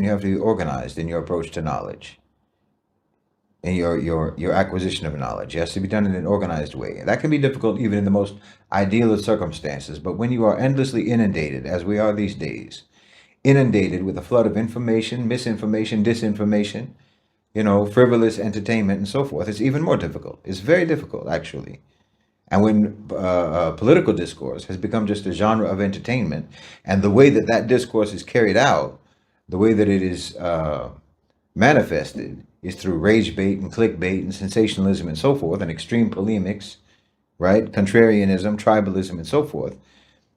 you have to be organized in your approach to knowledge, in your acquisition of knowledge. It has to be done in an organized way. That can be difficult even in the most ideal of circumstances. But when you are endlessly inundated, as we are these days, inundated with a flood of information, misinformation, disinformation, frivolous entertainment and so forth, it's even more difficult. It's very difficult, actually. And when political discourse has become just a genre of entertainment, and the way that that discourse is carried out, the way that it is manifested is through rage bait and clickbait and sensationalism and so forth, and extreme polemics, right? Contrarianism, tribalism, and so forth.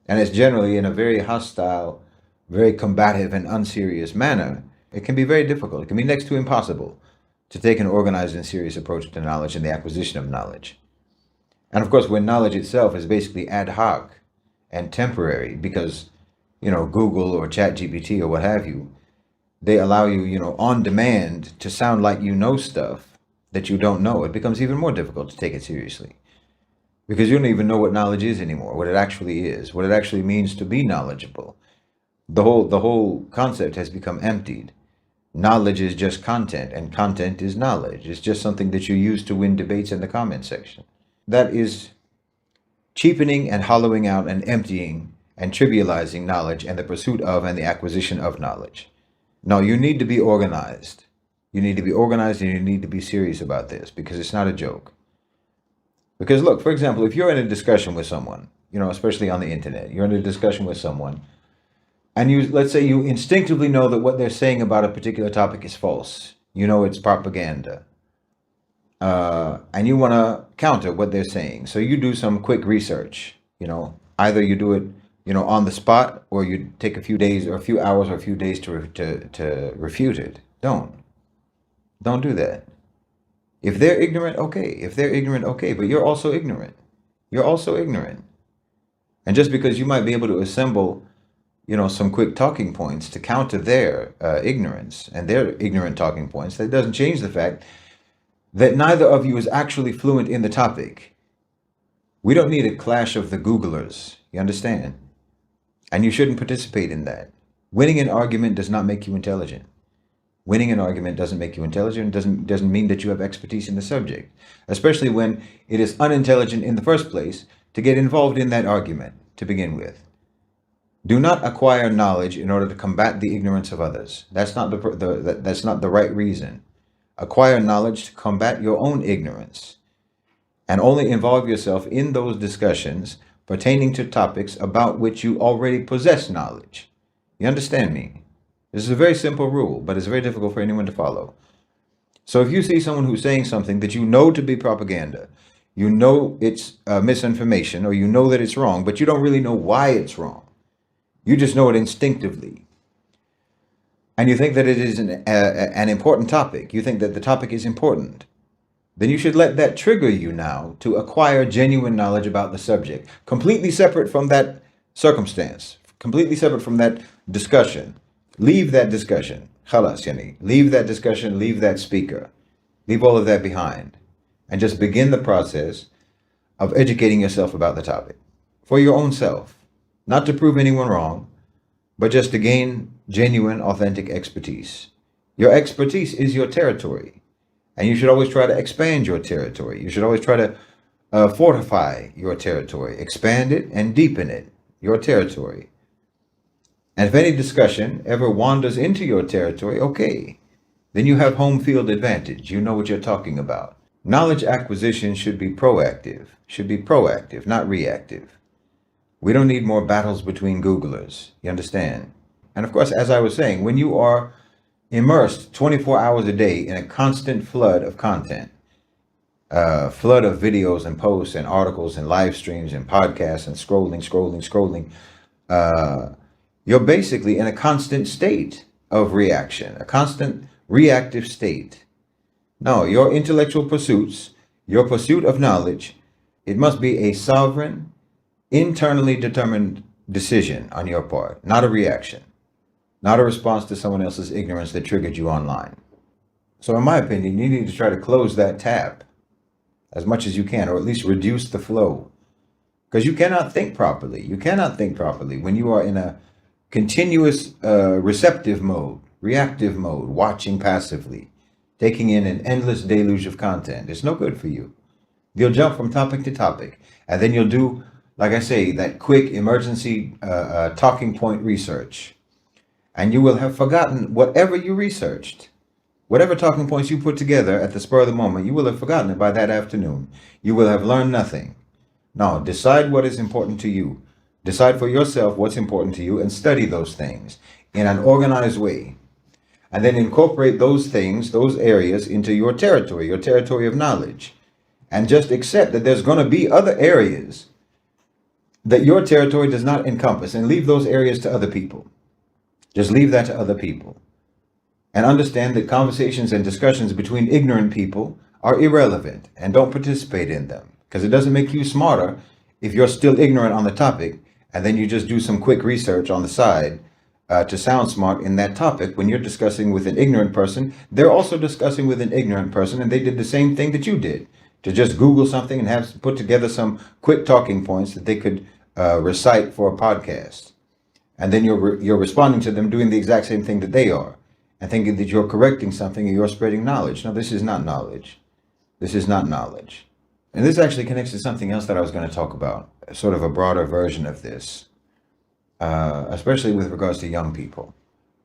And it's generally in a very hostile, very combative and unserious manner. It can be very difficult. It can be next to impossible to take an organized and serious approach to knowledge and the acquisition of knowledge. And of course, when knowledge itself is basically ad hoc and temporary, because, Google or ChatGPT or what have you, they allow you, on demand to sound like you know stuff that you don't know, it becomes even more difficult to take it seriously. Because you don't even know what knowledge is anymore, what it actually is, what it actually means to be knowledgeable. The whole concept has become emptied. Knowledge is just content, and content is knowledge. It's just something that you use to win debates in the comment section. That is cheapening and hollowing out and emptying and trivializing knowledge and the pursuit of and the acquisition of knowledge. No, you need to be organized. You need to be organized, and you need to be serious about this, because it's not a joke. Because look, for example, if you're in a discussion with someone, especially on the internet, you're in a discussion with someone, and let's say you instinctively know that what they're saying about a particular topic is false. It's propaganda. And you want to counter what they're saying. So you do some quick research, either you do it, on the spot, or you take a few days or a few hours or a few days to refute it. Don't do that. If they're ignorant, okay. But you're also ignorant. And just because you might be able to assemble, some quick talking points to counter their ignorance and their ignorant talking points, that doesn't change the fact that neither of you is actually fluent in the topic. We don't need a clash of the Googlers, you understand? And you shouldn't participate in that. Winning an argument does not make you intelligent. Winning an argument doesn't make you intelligent, doesn't mean that you have expertise in the subject, especially when it is unintelligent in the first place to get involved in that argument to begin with. Do not acquire knowledge in order to combat the ignorance of others. That's not that's not the right reason. Acquire knowledge to combat your own ignorance, and only involve yourself in those discussions pertaining to topics about which you already possess knowledge. You understand me? This is a very simple rule, but it's very difficult for anyone to follow. So if you see someone who's saying something that you know to be propaganda, you know it's misinformation, or you know that it's wrong, but you don't really know why it's wrong. You just know it instinctively. And you think that it is an important topic. You think that the topic is important. Then you should let that trigger you now to acquire genuine knowledge about the subject, completely separate from that circumstance, completely separate from that discussion. Leave that discussion. Khalas, yani. Leave that discussion, leave that speaker. Leave all of that behind. And just begin the process of educating yourself about the topic for your own self. Not to prove anyone wrong, but just to gain genuine, authentic expertise. Your expertise is your territory. And you should always try to expand your territory. You should always try to fortify your territory, expand it and deepen it, your territory. And if any discussion ever wanders into your territory, okay, then you have home field advantage. You know what you're talking about. Knowledge acquisition should be proactive, not reactive. We don't need more battles between Googlers, you understand? And of course, as I was saying, when you are immersed 24 hours a day in a constant flood of content, flood of videos and posts and articles and live streams and podcasts and scrolling, you're basically in a constant state of reaction, a constant reactive state. No, your intellectual pursuits, your pursuit of knowledge, it must be a sovereign, internally determined decision on your part, not a reaction. Not a response to someone else's ignorance that triggered you online. So in my opinion, you need to try to close that tap as much as you can, or at least reduce the flow. Because you cannot think properly. You cannot think properly when you are in a continuous receptive mode. reactive mode, watching passively, taking in an endless deluge of content. It's no good for you. You'll jump from topic to topic, and then you'll do, like I say, that quick emergency talking point research, and you will have forgotten whatever you researched. Whatever talking points you put together at the spur of the moment, you will have forgotten it by that afternoon. You will have learned nothing. Now, decide what is important to you. Decide for yourself what's important to you and study those things in an organized way. And then incorporate those things, those areas into your territory of knowledge. And just accept that there's going to be other areas that your territory does not encompass, and leave those areas to other people. Just leave that to other people. And understand that conversations and discussions between ignorant people are irrelevant, and don't participate in them, because it doesn't make you smarter if you're still ignorant on the topic and then you just do some quick research on the side to sound smart in that topic. When you're discussing with an ignorant person, they're also discussing with an ignorant person, and they did the same thing that you did, to just Google something and have put together some quick talking points that they could recite for a podcast. And then you're responding to them doing the exact same thing that they are, and thinking that you're correcting something and you're spreading knowledge. No, this is not knowledge. This is not knowledge. And this actually connects to something else that I was going to talk about, sort of a broader version of this, especially with regards to young people.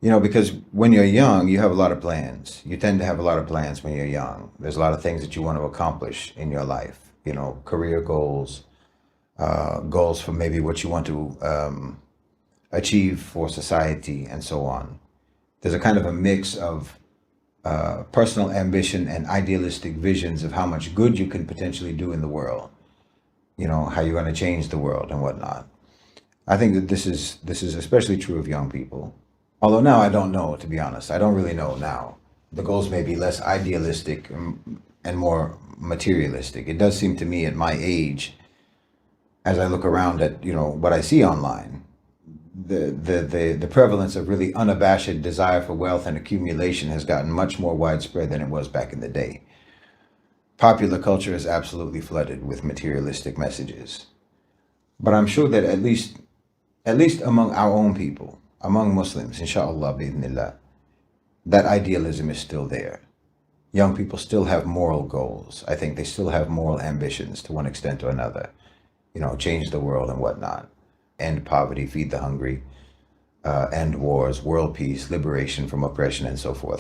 You know, because when you're young, you have a lot of plans. You tend to have a lot of plans when you're young. There's a lot of things that you want to accomplish in your life. You know, career goals, goals for maybe what you want to achieve for society, and so on. There's a kind of a mix of personal ambition and idealistic visions of how much good you can potentially do in the world. You know, how you're going to change the world and whatnot. I think that this is especially true of young people. Although now I don't know, to be honest. I don't really know now. The goals may be less idealistic and more materialistic. It does seem to me at my age, as I look around at, you know, what I see online, the prevalence of really unabashed desire for wealth and accumulation has gotten much more widespread than it was back in the day. Popular culture is absolutely flooded with materialistic messages. But I'm sure that at least among our own people, among Muslims, inshallah, bi'idhnillah, that idealism is still there. Young people still have moral goals. I think they still have moral ambitions to one extent or another. You know, change the world and whatnot. End poverty, feed the hungry, end wars, world peace, liberation from oppression, and so forth.